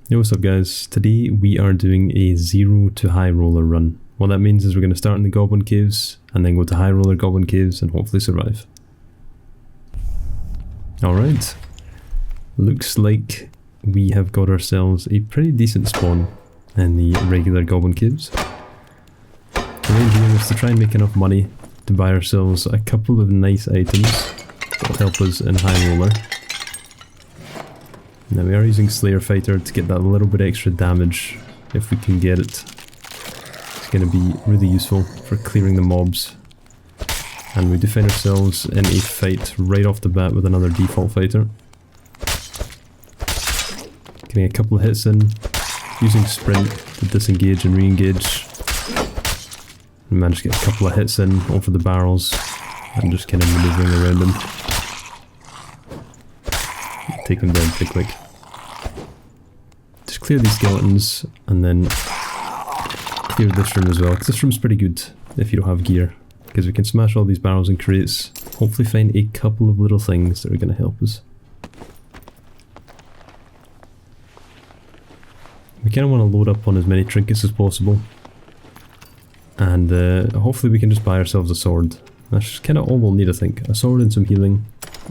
Yo, what's up guys? Today we are doing a 0 to high roller run. What that means is we're going to start in the Goblin Caves and then go to high roller Goblin Caves and hopefully survive. Alright, looks like we have got ourselves a pretty decent spawn in the regular Goblin Caves. The aim here is to try and make enough money to buy ourselves a couple of nice items that will help us in high roller. Now we are using Slayer Fighter to get that little bit extra damage if we can get it. It's going to be really useful for clearing the mobs. And we do find ourselves in a fight right off the bat with another default fighter. Getting a couple of hits in, using sprint to disengage and re-engage. And managed to get a couple of hits in over the barrels and just kind of maneuvering around them. Take them down pretty quick. Just clear these skeletons and then clear this room as well, because this room's pretty good if you don't have gear, because we can smash all these barrels and crates, hopefully find a couple of little things that are going to help us. We kind of want to load up on as many trinkets as possible, and hopefully we can just buy ourselves a sword. That's kind of all we'll need, I think. A sword and some healing.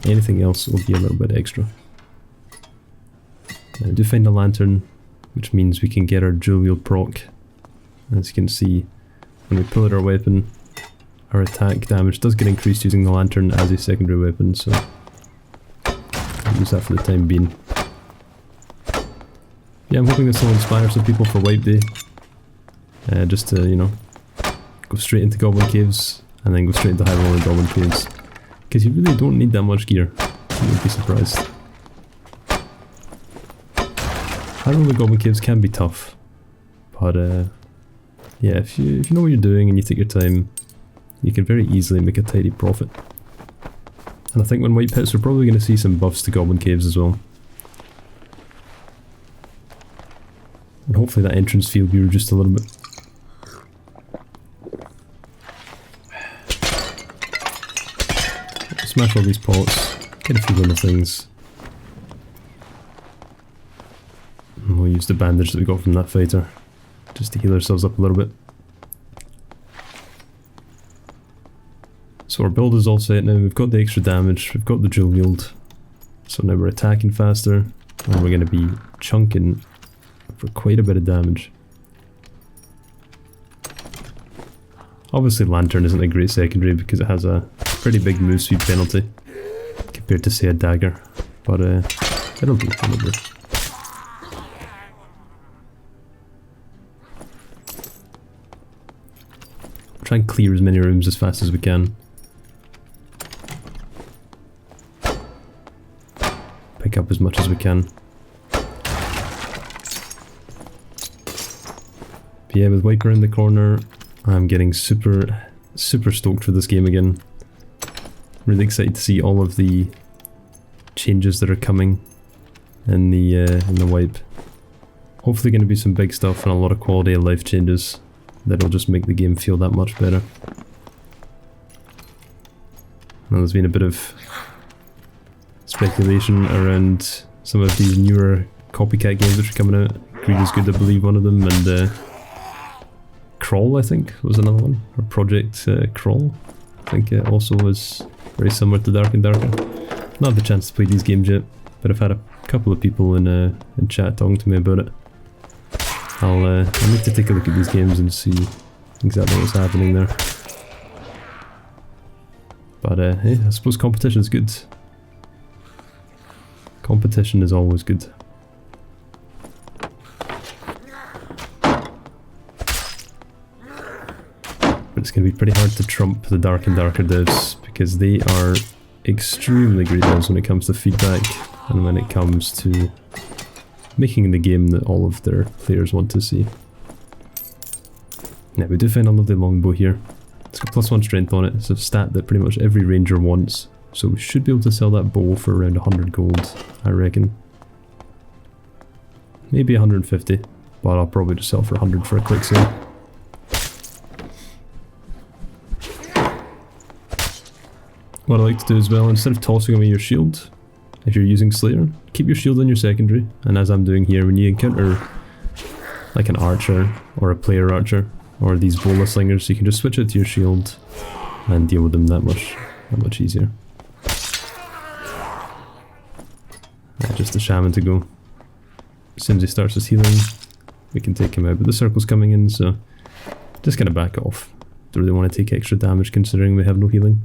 Anything else will be a little bit extra. I do find a lantern, which means we can get our dual wield proc. As you can see, when we pull out our weapon, our attack damage does get increased using the lantern as a secondary weapon, so I'll use that for the time being. Yeah, I'm hoping this will inspire some people for Wipe Day. Just to, you know, go straight into Goblin Caves and then go straight into high roller Goblin Caves. Because you really don't need that much gear. You would be surprised. High roller Goblin Caves can be tough, but yeah, if you know what you're doing and you take your time, you can very easily make a tidy profit. And I think when White Pits, we're probably going to see some buffs to Goblin Caves as well. And hopefully that entrance fee will be reduced a little bit. Smash all these pots, get a few little things. And we'll use the bandage that we got from that fighter, just to heal ourselves up a little bit. So our build is all set now, we've got the extra damage, we've got the dual wield. So now we're attacking faster, and we're going to be chunking for quite a bit of damage. Obviously Lantern isn't a great secondary because it has a pretty big move speed penalty compared to, say, a dagger, but it'll do. Try and clear as many rooms as fast as we can. Pick up as much as we can. But yeah, with Wiper in the corner, I'm getting super stoked for this game again. Really excited to see all of the changes that are coming in the wipe. Hopefully going to be some big stuff and a lot of quality of life changes that'll just make the game feel that much better. Now there's been a bit of speculation around some of these newer copycat games which are coming out. Greed is Good, I believe, one of them, and Crawl, I think, was another one, or Project Crawl. I think it also was very similar to Dark and Darker. Not had the chance to play these games yet, but I've had a couple of people in chat talking to me about it. I'll need to take a look at these games and see exactly what's happening there. But hey, I suppose competition is good. Competition is always good. But it's going to be pretty hard to trump the Dark and Darker devs, because they are extremely great devs when it comes to feedback and when it comes to making the game that all of their players want to see. Now we do find a lovely longbow here. It's got +1 strength on it. It's a stat that pretty much every ranger wants, so we should be able to sell that bow for around 100 gold, I reckon. Maybe 150, but I'll probably just sell for 100 for a quick sale. What I like to do as well, instead of tossing away your shield, if you're using Slayer, keep your shield on your secondary, and as I'm doing here, when you encounter like an archer or a player archer or these bola slingers, you can just switch it to your shield and deal with them that much easier. Just the shaman to go. As soon as he starts his healing, we can take him out, but the circle's coming in, so just gonna back off. Don't really want to take extra damage considering we have no healing.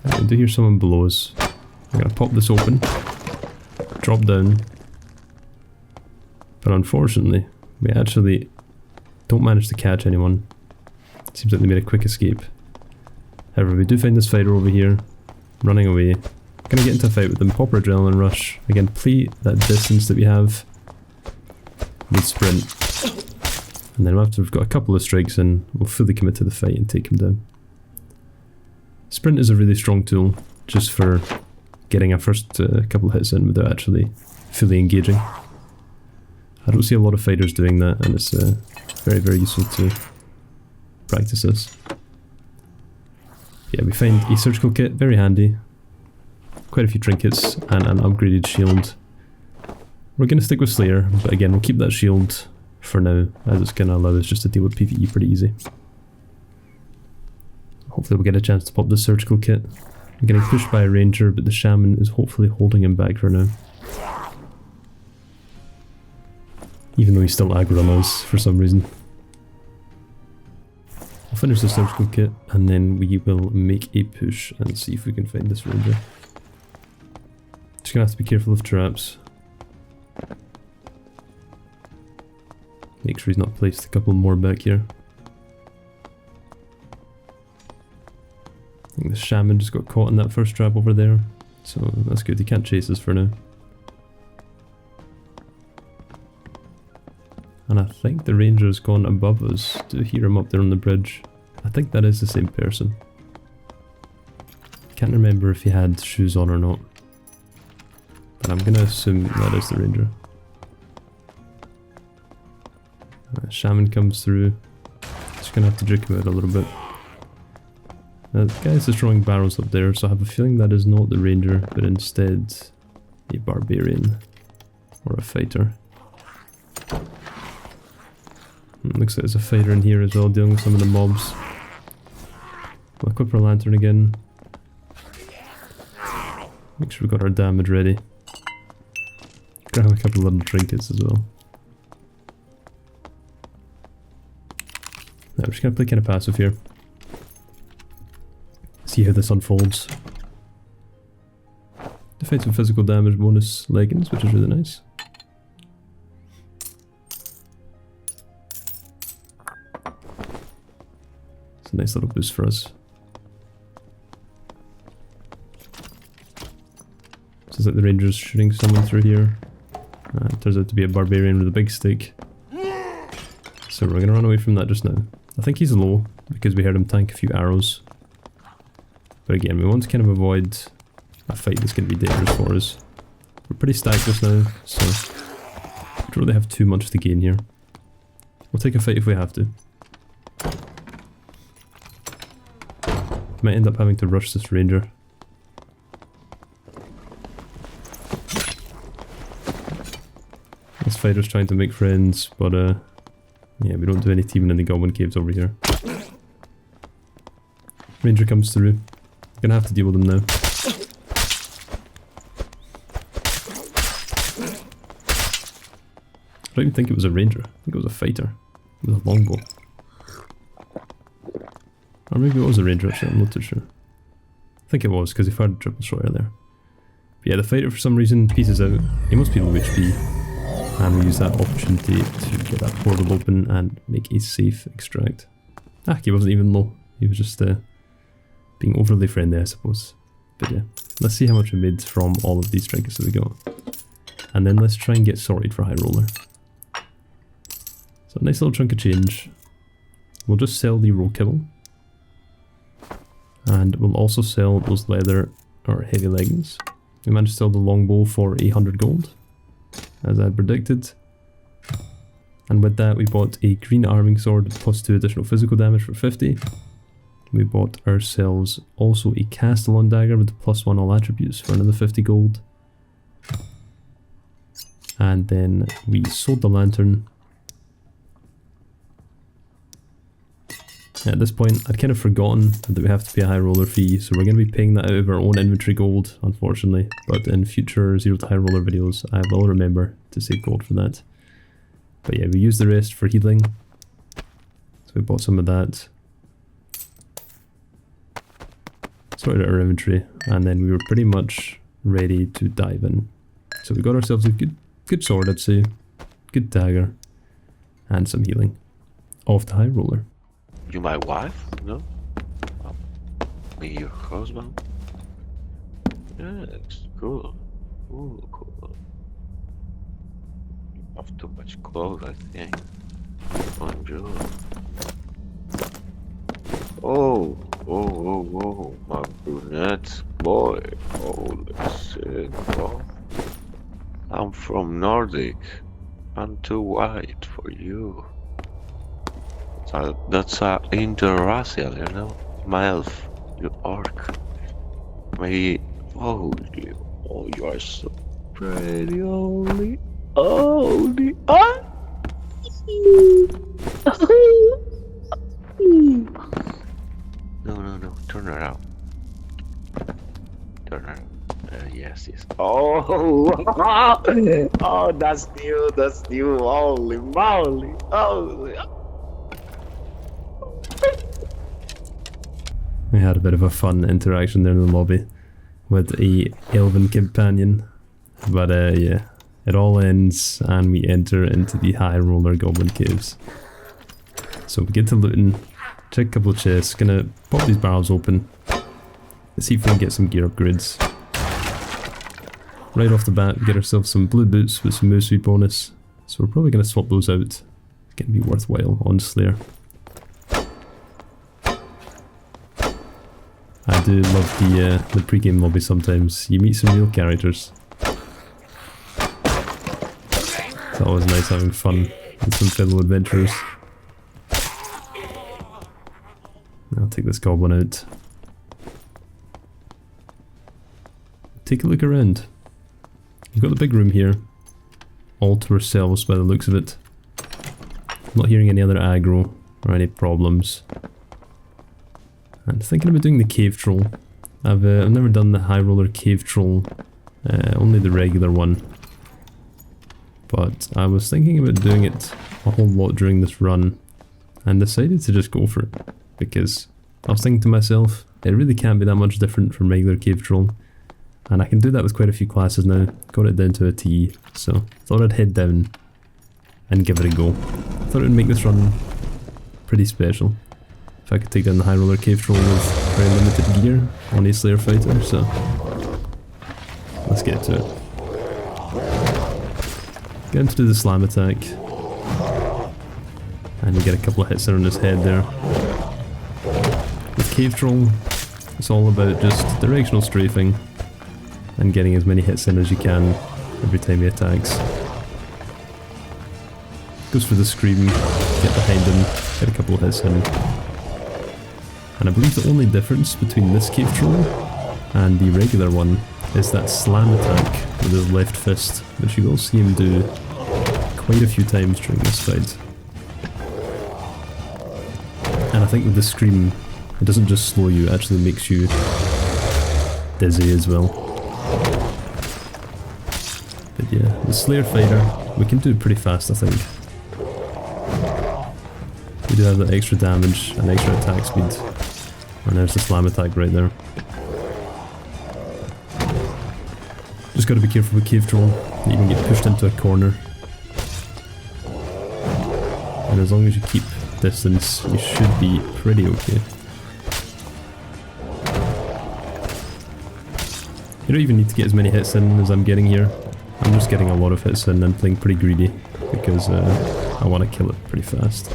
I do hear someone below us. I'm gonna pop this open, drop down, but unfortunately we actually don't manage to catch anyone. Seems like they made a quick escape. However, we do find this fighter over here, running away. Gonna get into a fight with them, pop our adrenaline rush. Again, play that distance that we have. We sprint. And then after we've got a couple of strikes in, we'll fully commit to the fight and take him down. Sprint is a really strong tool, just for getting our first couple of hits in without actually fully engaging. I don't see a lot of fighters doing that, and it's very, very useful to practice this. Yeah, we find a surgical kit, very handy. Quite a few trinkets and an upgraded shield. We're going to stick with Slayer, but again we'll keep that shield for now, as it's going to allow us just to deal with PvE pretty easy. Hopefully we'll get a chance to pop the surgical kit. I'm getting pushed by a ranger, but the shaman is hopefully holding him back for now. Even though he's still aggro on us for some reason. I'll finish the surgical kit and then we will make a push and see if we can find this ranger. Just gonna have to be careful of traps. Make sure he's not placed a couple more back here. I think the shaman just got caught in that first trap over there, so that's good, he can't chase us for now. And I think the ranger's gone above us. Do hear him up there on the bridge. I think that is the same person. Can't remember if he had shoes on or not. But I'm gonna assume that is the ranger. Shaman comes through. Just gonna have to juke him out a little bit. Now the guy's destroying barrels up there, so I have a feeling that is not the ranger, but instead a barbarian or a fighter. Looks like there's a fighter in here as well, dealing with some of the mobs. We'll equip our lantern again. Make sure we've got our damage ready. Grab a couple of little trinkets as well. Now we're just gonna play kind of passive here. See how this unfolds. Defeat some physical damage bonus leggings, which is really nice. It's a nice little boost for us. Seems like the ranger's shooting someone through here. It turns out to be a barbarian with a big stick. So we're going to run away from that just now. I think he's low because we heard him tank a few arrows. But again, we want to kind of avoid a fight that's going to be dangerous for us. We're pretty stacked just now, so we don't really have too much to gain here. We'll take a fight if we have to. Might end up having to rush this ranger. This fighter's trying to make friends, but yeah, we don't do any teaming in the Goblin caves over here. Ranger comes through. Gonna have to deal with him now. I don't even think it was a ranger. I think it was a fighter with a longbow. Or maybe it was a ranger actually, I'm not too sure. I think it was, because he fired a triple shot earlier. But yeah, the fighter for some reason pieces out. He must be low HP. And we use that opportunity to get that portal open and make a safe extract. Ah, he wasn't even low. He was just being overly friendly, I suppose. But yeah, let's see how much we made from all of these trinkets that we got. And then let's try and get sorted for High Roller. So nice little chunk of change. We'll just sell the roll kibble. And we'll also sell those leather or heavy leggings. We managed to sell the longbow for 800 gold, as I had predicted. And with that we bought a green arming sword plus 2 additional physical damage for 50. We bought ourselves also a Castellan dagger with +1 all attributes for another 50 gold. And then we sold the lantern. At this point, I'd kind of forgotten that we have to pay a high roller fee, so we're going to be paying that out of our own inventory gold, unfortunately. But in future 0 to high roller videos, I will remember to save gold for that. But yeah, we used the rest for healing. So we bought some of that. Sorted out our inventory, and then we were pretty much ready to dive in. So we got ourselves a good sword, I'd say. Good dagger. And some healing. Off the high roller. You my wife? No? Me your husband? Yes, cool. Ooh, cool. You have too much clothes, I think. Bonjour. Oh, my brunette boy. Holy shit, bro. I'm from I'm too white for you. That's interracial, you know? My elf, you orc. Maybe. Oh, you are so pretty, holy. Holy. Ah! No, turn around. Turn around. Yes. Oh, oh, that's new. Holy moly. Holy. We had a bit of a fun interaction there in the lobby with a elven companion, but yeah, it all ends and we enter into the high roller goblin caves. So we get to looting, check a couple of chests, gonna pop these barrels open, let's see if we can get some gear upgrades. Right off the bat, get ourselves some blue boots with some move speed bonus, so we're probably gonna swap those out. It's gonna be worthwhile on Slayer. I do love the pre-game lobby sometimes. You meet some real characters. It's always nice having fun with some fellow adventurers. I'll take this goblin out. Take a look around. We've got the big room here. All to ourselves by the looks of it. I'm not hearing any other aggro or any problems. And thinking about doing the cave troll. I've never done the high roller cave troll, only the regular one. But I was thinking about doing it a whole lot during this run and decided to just go for it. Because I was thinking to myself, it really can't be that much different from regular cave troll. And I can do that with quite a few classes now. Got it down to a T, so thought I'd head down and give it a go. Thought it would make this run pretty special. If I could take down the high roller cave troll with very limited gear on a Slayer fighter, so let's get to it. Get him to do the slam attack. And you get a couple of hits on his head there. With cave troll, it's all about just directional strafing and getting as many hits in as you can every time he attacks. Goes for the scream, get behind him, get a couple of hits in. And I believe the only difference between this cave troll and the regular one is that slam attack with his left fist, which you will see him do quite a few times during this fight. And I think with the scream, it doesn't just slow you, it actually makes you dizzy as well. But yeah, the Slayer fighter, we can do pretty fast I think. We do have that extra damage and extra attack speed. And there's the slam attack right there. Just gotta be careful with cave troll, you can get pushed into a corner. And as long as you keep distance, you should be pretty okay. You don't even need to get as many hits in as I'm getting here. I'm just getting a lot of hits in and playing pretty greedy because I want to kill it pretty fast.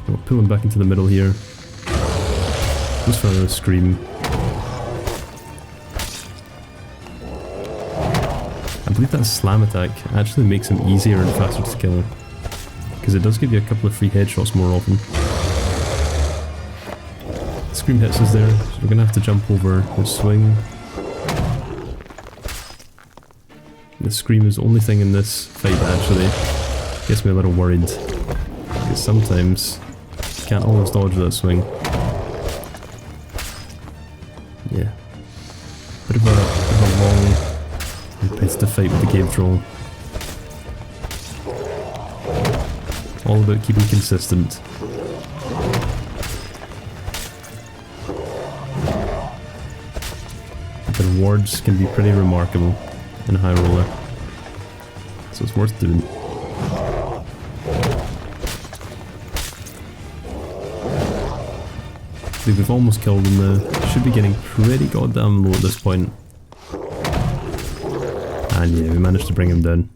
We'll pull him back into the middle here. Just for another scream. I believe that slam attack actually makes him easier and faster to kill. Because because it does give you a couple of free headshots more often. Scream hits us there, so we're going to have to jump over the swing. The scream is the only thing in this fight that actually gets me a little worried, because sometimes you can't always dodge that swing. Yeah. Bit of a long, repetitive fight with the cave troll. All about keeping consistent. The rewards can be pretty remarkable in High Roller, so it's worth doing. We've almost killed him now. Should be getting pretty goddamn low at this point. And yeah, we managed to bring him down.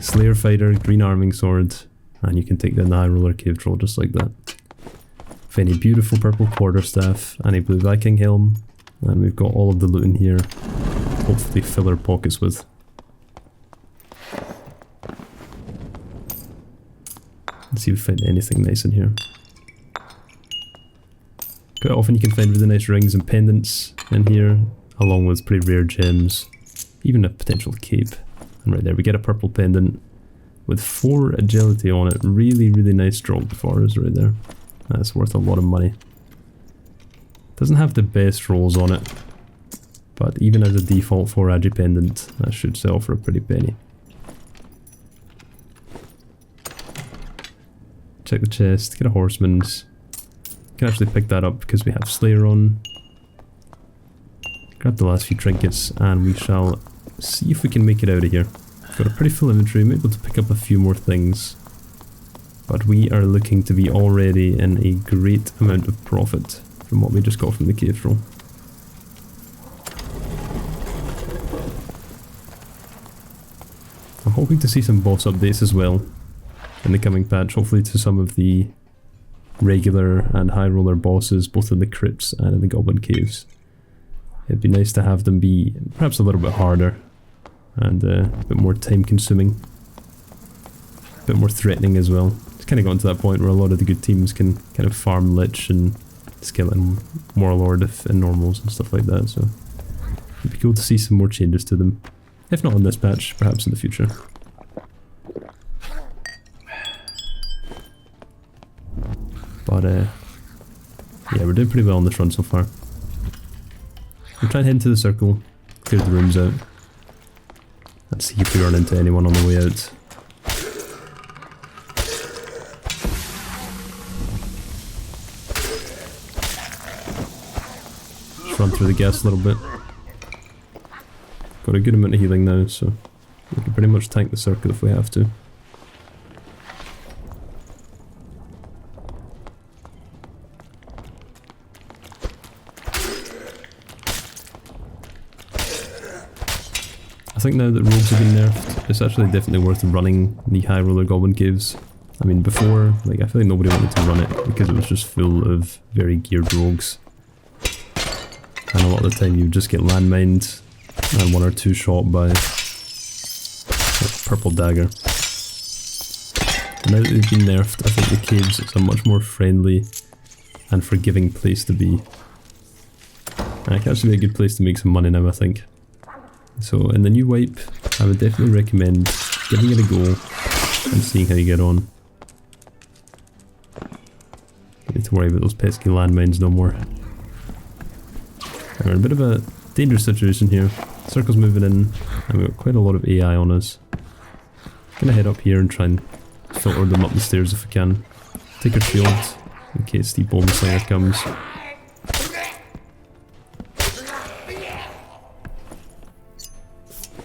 Slayer Fighter, green arming sword, and you can take down the High Roller cave troll just like that. With any beautiful purple quarterstaff, and a blue Viking helm, and we've got all of the loot in here. Hopefully fill our pockets with. Let's see if we find anything nice in here. Quite often you can find really nice rings and pendants in here, along with pretty rare gems, even a potential cape. And right there we get a purple pendant with 4 agility on it. Really, really nice drop for us right there. That's worth a lot of money. Doesn't have the best rolls on it, but even as a default 4 agi pendant, that should sell for a pretty penny. Check the chest, get a horseman's. Can actually pick that up because we have Slayer on. Grab the last few trinkets and we shall see if we can make it out of here. Got a pretty full inventory, I'm able to pick up a few more things. But we are looking to be already in a great amount of profit from what we just got from the cave troll. I'm hoping to see some boss updates as well in the coming patch, hopefully to some of the regular and high roller bosses, both in the crypts and in the goblin caves. It'd be nice to have them be perhaps a little bit harder and a bit more time consuming, a bit more threatening as well. It's kind of gotten to that point where a lot of the good teams can kind of farm Lich and Skeleton, Warlord and normals and stuff like that, so it'd be cool to see some more changes to them. If not in this patch, perhaps in the future. But yeah, we're doing pretty well on this run so far. We'll try and head into the circle, clear the rooms out, and see if we run into anyone on the way out. Just run through the gas a little bit. Got a good amount of healing now, so we can pretty much tank the circle if we have to. I think now that rogues have been nerfed, it's actually definitely worth running the high roller goblin caves. I mean, before, like, I feel like nobody wanted to run it because it was just full of very geared rogues. And a lot of the time you would just get landmined and 1 or 2 shot by a purple dagger. And now that they've been nerfed, I think the caves is a much more friendly and forgiving place to be. And it can actually be a good place to make some money now, I think. So in the new wipe, I would definitely recommend giving it a go and seeing how you get on. Don't need to worry about those pesky landmines no more. We're in a bit of a dangerous situation here. Circle's moving in and we've got quite a lot of AI on us. Gonna head up here and try and filter them up the stairs if we can. Take our shield in case the bomb slinger comes.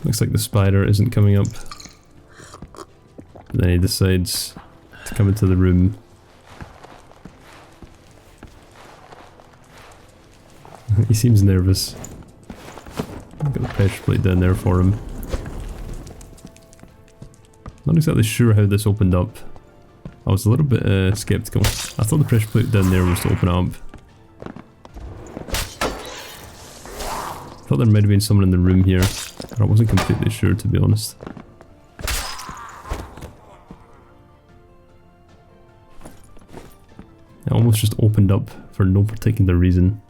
Looks like the spider isn't coming up. Then he decides to come into the room. He seems nervous. I've got the pressure plate down there for him. Not exactly sure how this opened up. I was a little bit skeptical. I thought the pressure plate down there was to open up. I thought there might have been someone in the room here, but I wasn't completely sure, to be honest. almost just opened up for no particular reason.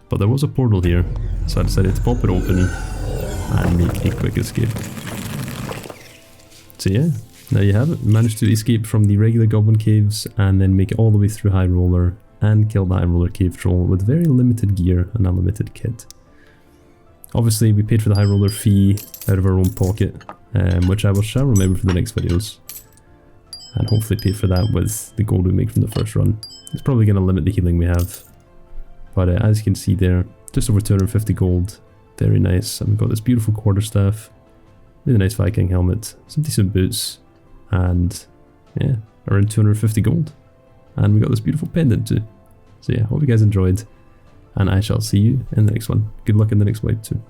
But there was a portal here, so I decided to pop it open and make a quick escape. So yeah, there you have it. Managed to escape from the regular goblin caves and then make it all the way through High Roller and kill the High Roller cave troll with very limited gear and a limited kit. Obviously we paid for the High Roller fee out of our own pocket, which I shall remember for the next videos. And hopefully pay for that with the gold we make from the first run. It's probably going to limit the healing we have. But as you can see there, just over 250 gold. Very nice. And we've got this beautiful quarterstaff. Really nice Viking helmet. Some decent boots. And yeah, around 250 gold. And we got this beautiful pendant too. So yeah, hope you guys enjoyed. And I shall see you in the next one. Good luck in the next wipe too.